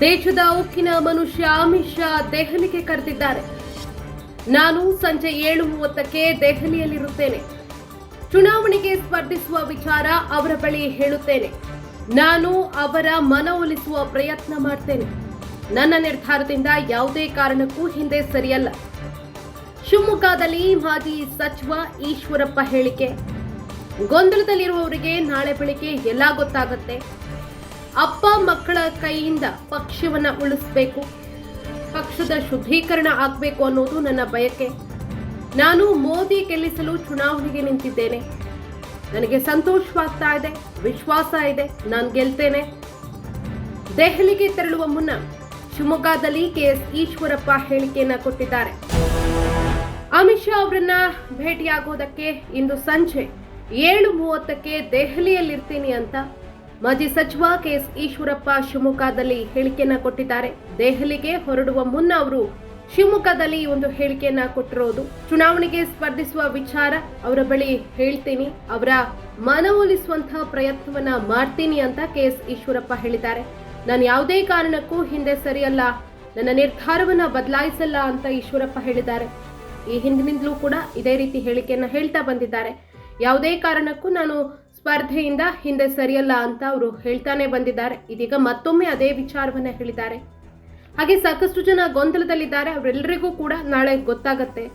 ದೇಶದ ಉಕ್ಕಿನ ಮನುಷ್ಯ ಅಮಿತ್ ಶಾ ದೆಹಲಿಗೆ ಕರೆದಿದ್ದಾರೆ. ನಾನು ಸಂಜೆ 7:30ಕ್ಕೆ ದೆಹಲಿಯಲ್ಲಿರುತ್ತೇನೆ. ಚುನಾವಣೆಗೆ ಸ್ಪರ್ಧಿಸುವ ವಿಚಾರ ಅವರ ಬಳಿ ಹೇಳುತ್ತೇನೆ. ನಾನು ಅವರ ಮನವೊಲಿಸುವ ಪ್ರಯತ್ನ ಮಾಡ್ತೇನೆ. ನನ್ನ ನಿರ್ಧಾರದಿಂದ ಯಾವುದೇ ಕಾರಣಕ್ಕೂ ಹಿಂದೆ ಸರಿಯಲ್ಲ. ಶಿವಮೊಗ್ಗದಲ್ಲಿ ಮಾಜಿ ಸಚಿವ ಈಶ್ವರಪ್ಪ ಹೇಳಿಕೆ. ಗೊಂದಲದಲ್ಲಿರುವವರಿಗೆ ನಾಳೆ ಬೆಳಿಗ್ಗೆ ಎಲ್ಲ ಗೊತ್ತಾಗುತ್ತೆ. ಅಪ್ಪ ಮಕ್ಕಳ ಕೈಯಿಂದ ಪಕ್ಷವನ್ನ ಉಳಿಸಬೇಕು, ಪಕ್ಷದ ಶುದ್ಧೀಕರಣ ಆಗಬೇಕು ಅನ್ನೋದು ನನ್ನ ಬಯಕೆ. ನಾನು ಮೋದಿ ಗೆಲ್ಲಿಸಲು ಚುನಾವಣೆಗೆ ನಿಂತಿದ್ದೇನೆ. ನನಗೆ ಸಂತೋಷವಾಗ್ತಾ ಇದೆ, ವಿಶ್ವಾಸ ಇದೆ, ನಾನು ಗೆಲ್ತೇನೆ. ದೆಹಲಿಗೆ ತೆರಳುವ ಮುನ್ನ ಶಿವಮೊಗ್ಗದಲ್ಲಿ ಕೆಎಸ್ ಈಶ್ವರಪ್ಪ ಹೇಳಿಕೆಯನ್ನ ಕೊಟ್ಟಿದ್ದಾರೆ. ಅಮಿತ್ ಶಾ ಅವರನ್ನ ಭೇಟಿಯಾಗೋದಕ್ಕೆ ಇಂದು ಸಂಜೆ 7:30ಕ್ಕೆ ದೆಹಲಿಯಲ್ಲಿರ್ತೀನಿ ಅಂತ ಮಾಜಿ ಸಚಿವ ಕೆಎಸ್ ಈಶ್ವರಪ್ಪ ಶಿವಮೊಗ್ಗದಲ್ಲಿ ಹೇಳಿಕೆಯನ್ನ ಕೊಟ್ಟಿದ್ದಾರೆ. ದೆಹಲಿಗೆ ಹೊರಡುವ ಮುನ್ನ ಅವರು ಶಿವಮೊಗ್ಗದಲ್ಲಿ ಒಂದು ಹೇಳಿಕೆಯನ್ನ ಕೊಟ್ಟಿರೋದು. ಚುನಾವಣೆಗೆ ಸ್ಪರ್ಧಿಸುವ ವಿಚಾರ ಅವರ ಬಳಿ ಹೇಳ್ತೀನಿ, ಅವರ ಮನವೊಲಿಸುವಂತಹ ಪ್ರಯತ್ನವನ್ನ ಮಾಡ್ತೀನಿ ಅಂತ ಕೆಎಸ್ ಈಶ್ವರಪ್ಪ ಹೇಳಿದ್ದಾರೆ. ನಾನು ಯಾವುದೇ ಕಾರಣಕ್ಕೂ ಹಿಂದೆ ಸರಿಯಲ್ಲ, ನನ್ನ ನಿರ್ಧಾರವನ್ನ ಬದಲಾಯಿಸಲ್ಲ ಅಂತ ಈಶ್ವರಪ್ಪ ಹೇಳಿದ್ದಾರೆ. ಈ ಹಿಂದಿನಿಂದಲೂ ಕೂಡ ಇದೇ ರೀತಿ ಹೇಳಿಕೆಯನ್ನ ಹೇಳ್ತಾ ಬಂದಿದ್ದಾರೆ. ಯಾವುದೇ ಕಾರಣಕ್ಕೂ ನಾನು ಸ್ಪರ್ಧೆಯಿಂದ ಹಿಂದೆ ಸರಿಯಲ್ಲ ಅಂತ ಅವರು ಹೇಳ್ತಾನೆ ಬಂದಿದ್ದಾರೆ. ಇದೀಗ ಮತ್ತೊಮ್ಮೆ ಅದೇ ವಿಚಾರವನ್ನ ಹೇಳಿದ್ದಾರೆ. ಹಾಗೆ ಸಾಕಷ್ಟು ಜನ ಗೊಂದಲದಲ್ಲಿದ್ದಾರೆ. ಅವರೆಲ್ಲರಿಗೂ ಕೂಡ ನಾಳೆ ಗೊತ್ತಾಗತ್ತೆ.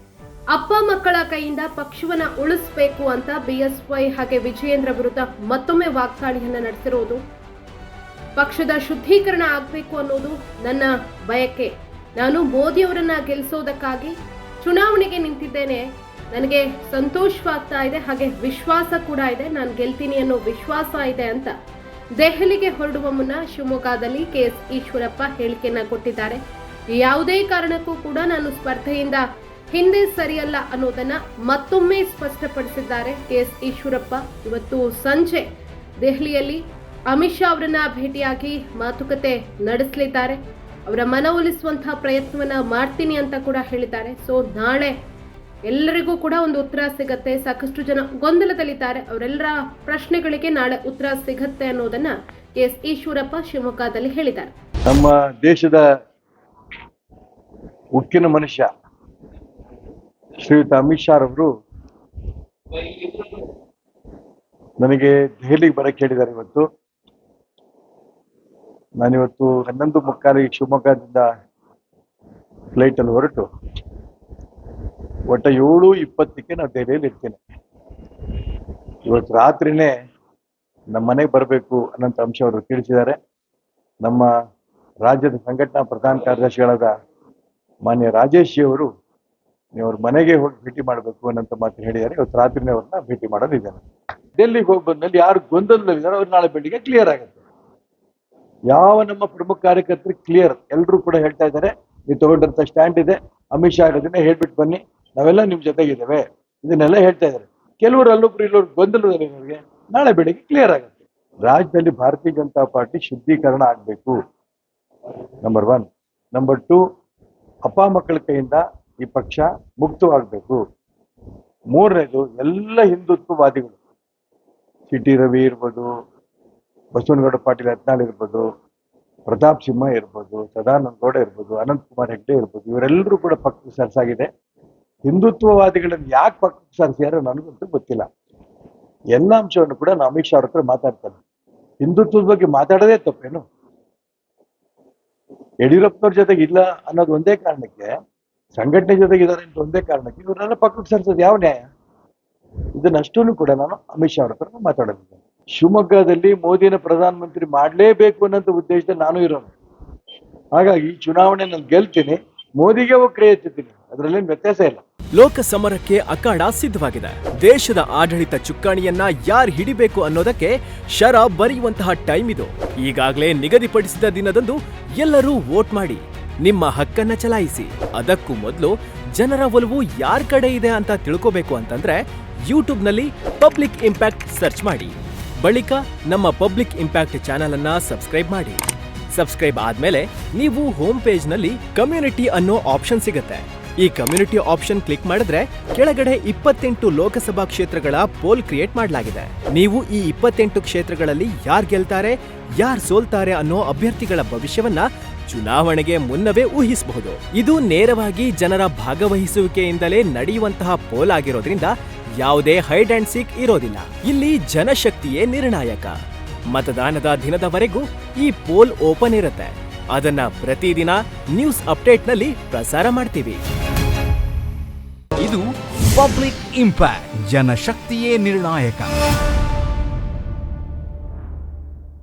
ಅಪ್ಪ ಮಕ್ಕಳ ಕೈಯಿಂದ ಪಕ್ಷವನ್ನ ಉಳಿಸಬೇಕು ಅಂತ ಬಿಎಸ್ವೈ ಹಾಗೆ ವಿಜಯೇಂದ್ರ ವಿರುದ್ಧ ಮತ್ತೊಮ್ಮೆ ವಾಗ್ದಾಳಿಯನ್ನ ನಡೆಸಿರೋದು. ಪಕ್ಷದ ಶುದ್ಧೀಕರಣ ಆಗಬೇಕು ಅನ್ನೋದು ನನ್ನ ಬಯಕೆ. ನಾನು ಮೋದಿ ಅವರನ್ನ ಗೆಲ್ಲಿಸೋದಕ್ಕಾಗಿ ಚುನಾವಣೆಗೆ ನಿಂತಿದ್ದೇನೆ. ನನಗೆ ಸಂತೋಷವಾಗ್ತಾ ಇದೆ, ಹಾಗೆ ವಿಶ್ವಾಸ ಕೂಡ ಇದೆ, ನಾನು ಗೆಲ್ತೀನಿ ಅನ್ನೋ ವಿಶ್ವಾಸ ಇದೆ ಅಂತ ದೆಹಲಿಗೆ ಹೊರಡುವ ಮುನ್ನ ಶಿವಮೊಗ್ಗದಲ್ಲಿ ಕೆಎಸ್ ಈಶ್ವರಪ್ಪ ಹೇಳಿಕೆಯನ್ನ ಕೊಟ್ಟಿದ್ದಾರೆ. ಯಾವುದೇ ಕಾರಣಕ್ಕೂ ಕೂಡ ನಾನು ಸ್ಪರ್ಧೆಯಿಂದ ಹಿಂದೆ ಸರಿಯಲ್ಲ ಅನ್ನೋದನ್ನ ಮತ್ತೊಮ್ಮೆ ಸ್ಪಷ್ಟಪಡಿಸಿದ್ದಾರೆ ಕೆಎಸ್ ಈಶ್ವರಪ್ಪ. ಇವತ್ತು ಸಂಜೆ ದೆಹಲಿಯಲ್ಲಿ ಅಮಿತ್ ಶಾ ಅವರನ್ನ ಭೇಟಿಯಾಗಿ ಮಾತುಕತೆ ನಡೆಸಲಿದ್ದಾರೆ. ಅವರ ಮನವೊಲಿಸುವಂತಹ ಪ್ರಯತ್ನವನ್ನ ಮಾಡ್ತೀನಿ ಅಂತ ಕೂಡ ಹೇಳಿದ್ದಾರೆ. ಸೊ ನಾಳೆ ಎಲ್ಲರಿಗೂ ಕೂಡ ಒಂದು ಉತ್ತರ ಸಿಗತ್ತೆ. ಸಾಕಷ್ಟು ಜನ ಗೊಂದಲದಲ್ಲಿದ್ದಾರೆ. ಅವರೆಲ್ಲರ ಪ್ರಶ್ನೆಗಳಿಗೆ ನಾಳೆ ಉತ್ತರ ಸಿಗತ್ತೆ ಅನ್ನೋದನ್ನ ಕೆಎಸ್ ಈಶ್ವರಪ್ಪ ಶಿವಮೊಗ್ಗದಲ್ಲಿ ಹೇಳಿದ್ದಾರೆ. ನಮ್ಮ ದೇಶದ ಉಕ್ಕಿನ ಮನುಷ್ಯ ಶ್ರೀಯುತ ಅಮಿತ್ ಶಾ ಅವರು ನನಗೆ ದೆಹಲಿಗೆ ಬರಕ್ಕೆ ಹೇಳಿದ್ದಾರೆ. ಇವತ್ತು ನಾನಿವತ್ತು 11:45 ಶಿವಮೊಗ್ಗದಿಂದ ಫ್ಲೈಟ್ ಅಲ್ಲಿ ಹೊರಟು ಒಟ್ಟ 7:20ಕ್ಕೆ ನಾವು ದೆಹಲಿಯಲ್ಲಿ ಇರ್ತೇನೆ. ಇವತ್ತು ರಾತ್ರಿನೇ ನಮ್ಮ ಮನೆಗೆ ಬರಬೇಕು ಅನ್ನೋಂಥ ಅಂಶ ಅವರು ತಿಳಿಸಿದ್ದಾರೆ. ನಮ್ಮ ರಾಜ್ಯದ ಸಂಘಟನಾ ಪ್ರಧಾನ ಕಾರ್ಯದರ್ಶಿಗಳಾದ ಮಾನ್ಯ ರಾಜೇಶ್ ಜಿ ಅವರು ನೀವು ಅವ್ರ ಮನೆಗೆ ಹೋಗಿ ಭೇಟಿ ಮಾಡಬೇಕು ಅನ್ನೋಂಥ ಮಾತು ಹೇಳಿದ್ದಾರೆ. ಇವತ್ತು ರಾತ್ರಿನೇ ಅವ್ರನ್ನ ಭೇಟಿ ಮಾಡೋದಿದ್ದೇನೆ. ಡೆಲ್ಲಿಗೆ ಹೋಗಿ ಬಂದಲ್ಲಿ ಯಾರು ಗೊಂದಲದಲ್ಲಿದ್ದಾರೆ ಅವ್ರು ನಾಳೆ ಬೆಳಿಗ್ಗೆ ಕ್ಲಿಯರ್ ಆಗುತ್ತೆ. ಯಾವ ನಮ್ಮ ಪ್ರಮುಖ ಕಾರ್ಯಕರ್ತರು ಕ್ಲಿಯರ್, ಎಲ್ಲರೂ ಕೂಡ ಹೇಳ್ತಾ ಇದ್ದಾರೆ ನೀವು ತಗೊಂಡಂತ ಸ್ಟ್ಯಾಂಡ್ ಇದೆ, ಅಮಿತ್ ಶಾ ಅದನ್ನ ಹೇಳ್ಬಿಟ್ಟು ಬನ್ನಿ, ನಾವೆಲ್ಲ ನಿಮ್ ಜೊತೆಗಿದ್ದೇವೆ, ಇದನ್ನೆಲ್ಲ ಹೇಳ್ತಾ ಇದ್ದಾರೆ. ಕೆಲವರು ಅಲ್ಲೊಬ್ರು ಇಲ್ಲೊಬ್ರು ಗೊಂದಲದಲ್ಲಿರೋರಿಗೆ ನಾಳೆ ಬೆಳಿಗ್ಗೆ ಕ್ಲಿಯರ್ ಆಗುತ್ತೆ. ರಾಜ್ಯದಲ್ಲಿ ಭಾರತೀಯ ಜನತಾ ಪಾರ್ಟಿ ಶುದ್ಧೀಕರಣ ಆಗ್ಬೇಕು, ನಂಬರ್ 1. ನಂಬರ್ 2, ಅಪ್ಪ ಮಕ್ಕಳ ಕೈಯಿಂದ ಈ ಪಕ್ಷ ಮುಕ್ತವಾಗಬೇಕು. 3ನೇದು, ಎಲ್ಲ ಹಿಂದುತ್ವವಾದಿಗಳು, ಸಿ.ಟಿ. ರವಿ ಇರ್ಬೋದು, ಬಸವನಗೌಡ ಪಾಟೀಲ್ ಯತ್ನಾಳ್ ಇರ್ಬೋದು, ಪ್ರತಾಪ್ ಸಿಂಹ ಇರ್ಬೋದು, ಸದಾನಂದ ಗೌಡ ಇರ್ಬೋದು, ಅನಂತ್ ಕುಮಾರ್ ಹೆಗ್ಡೆ ಇರ್ಬೋದು, ಇವರೆಲ್ಲರೂ ಕೂಡ ಪಕ್ಷಕ್ಕೆ ಸರ್ಸಾಗಿದೆ. ಹಿಂದುತ್ವವಾದಿಗಳನ್ನು ಯಾಕೆ ಪಕ್ಷಕ್ಕೆ ಸರ್ಸಿಯಾರೋ ನನಗಂತೂ ಗೊತ್ತಿಲ್ಲ. ಎಲ್ಲ ಅಂಶವನ್ನು ಕೂಡ ನಾನು ಅಮಿತ್ ಶಾ ಅವ್ರ ಹತ್ರ ಮಾತಾಡ್ತೇನೆ. ಹಿಂದುತ್ವದ ಬಗ್ಗೆ ಮಾತಾಡೋದೇ ತಪ್ಪೇನು? ಯಡಿಯೂರಪ್ಪನವ್ರ ಜೊತೆಗೆ ಇಲ್ಲ ಅನ್ನೋದು ಒಂದೇ ಕಾರಣಕ್ಕೆ, ಸಂಘಟನೆ ಜೊತೆಗೆ ಇದ್ದಾರೆ ಅಂತ ಒಂದೇ ಕಾರಣಕ್ಕೆ ಇವ್ರನ್ನೆಲ್ಲ ಪಕ್ಷಕ್ಕೆ ಸರ್ಸೋದು ಯಾವ ನ್ಯಾಯ? ಇದನ್ನಷ್ಟನ್ನು ಕೂಡ ನಾನು ಅಮಿತ್ ಶಾ ಅವ್ರ ಹತ್ರ ಮಾತಾಡೋದಿದ್ದೇನೆ. ಶಿವಮೊಗ್ಗದಲ್ಲಿ ಮೋದಿನ ಪ್ರಧಾನಮಂತ್ರಿ ಮಾಡಲೇಬೇಕು ಅನ್ನೋ ಉದ್ದೇಶದಲ್ಲಿ ನಾನು ಇರೋನು. ಹಾಗಾಗಿ ಚುನಾವಣೆ ನಾನು ಗೆಲ್ತೀನಿ, ಮೋದಿಗೆ ಹೋಗಿ ಕೈ ಎತ್ತುತ್ತೀನಿ, ಅದರಲ್ಲೇನು ವ್ಯತ್ಯಾಸ ಇಲ್ಲ. ಲೋಕ ಸಮರಕ್ಕೆ ಅಖಾಡ ಸಿದ್ಧವಾಗಿದೆ. ದೇಶದ ಆಡಳಿತ ಚುಕ್ಕಾಣಿಯನ್ನ ಯಾರು ಹಿಡಿಬೇಕು ಅನ್ನೋದಕ್ಕೆ ಶರ ಬರೆಯುವಂತಹ ಟೈಮ್ ಇದು. ಈಗಾಗಲೇ ನಿಗದಿಪಡಿಸಿದ ದಿನದಂದು ಎಲ್ಲರೂ ವೋಟ್ ಮಾಡಿ ನಿಮ್ಮ ಹಕ್ಕನ್ನ ಚಲಾಯಿಸಿ. ಅದಕ್ಕೂ ಮೊದಲು ಜನರ ಒಲವು ಯಾರ ಕಡೆ ಇದೆ ಅಂತ ತಿಳ್ಕೋಬೇಕು ಅಂತಂದ್ರೆ ಯೂಟ್ಯೂಬ್ನಲ್ಲಿ ಪಬ್ಲಿಕ್ ಇಂಪ್ಯಾಕ್ಟ್ ಸರ್ಚ್ ಮಾಡಿ. ಬಳಿಕ ನಮ್ಮ ಪಬ್ಲಿಕ್ ಇಂಪ್ಯಾಕ್ಟ್ ಚಾನೆಲ್ ಅನ್ನ ಸಬ್ಸ್ಕ್ರೈಬ್ ಮಾಡಿ. ಸಬ್ಸ್ಕ್ರೈಬ್ ಆದ್ಮೇಲೆ ನೀವು ಹೋಮ್ ಪೇಜ್ ನಲ್ಲಿ ಕಮ್ಯುನಿಟಿ ಅನ್ನೋ ಆಪ್ಷನ್ ಸಿಗುತ್ತೆ. ಈ ಕಮ್ಯುನಿಟಿ ಆಪ್ಷನ್ ಕ್ಲಿಕ್ ಮಾಡಿದ್ರೆ ಕೆಳಗಡೆ 28 ಲೋಕಸಭಾ ಕ್ಷೇತ್ರಗಳ ಪೋಲ್ ಕ್ರಿಯೇಟ್ ಮಾಡಲಾಗಿದೆ. ನೀವು ಈ 28 ಕ್ಷೇತ್ರಗಳಲ್ಲಿ ಯಾರು ಗೆಲ್ತಾರೆ, ಯಾರು ಸೋಲ್ತಾರೆ ಅನ್ನೋ ಅಭ್ಯರ್ಥಿಗಳ ಭವಿಷ್ಯವನ್ನ ಚುನಾವಣೆಗೆ ಮುನ್ನವೇ ಊಹಿಸಬಹುದು. ಇದು ನೇರವಾಗಿ ಜನರ ಭಾಗವಹಿಸುವಿಕೆಯಿಂದಲೇ ನಡೆಯುವಂತಹ ಪೋಲ್ ಆಗಿರೋದ್ರಿಂದ ಯಾವುದೇ ಹೈಡ್ ಅಂಡ್ ಸೀಕ್ ಇರೋದಿಲ್ಲ. ಇಲ್ಲಿ ಜನಶಕ್ತಿಯೇ ನಿರ್ಣಾಯಕ. ಮತದಾನದ ದಿನದವರೆಗೂ ಈ ಪೋಲ್ ಓಪನ್ ಇರುತ್ತೆ. ಅದನ್ನ ಪ್ರತಿದಿನ ನ್ಯೂಸ್ ಅಪ್ಡೇಟ್ನಲ್ಲಿ ಪ್ರಸಾರ ಮಾಡ್ತೀವಿ. ಇದು ಪಬ್ಲಿಕ್ ಇಂಪ್ಯಾಕ್ಟ್, ಜನಶಕ್ತಿಯೇ ನಿರ್ಣಾಯಕ.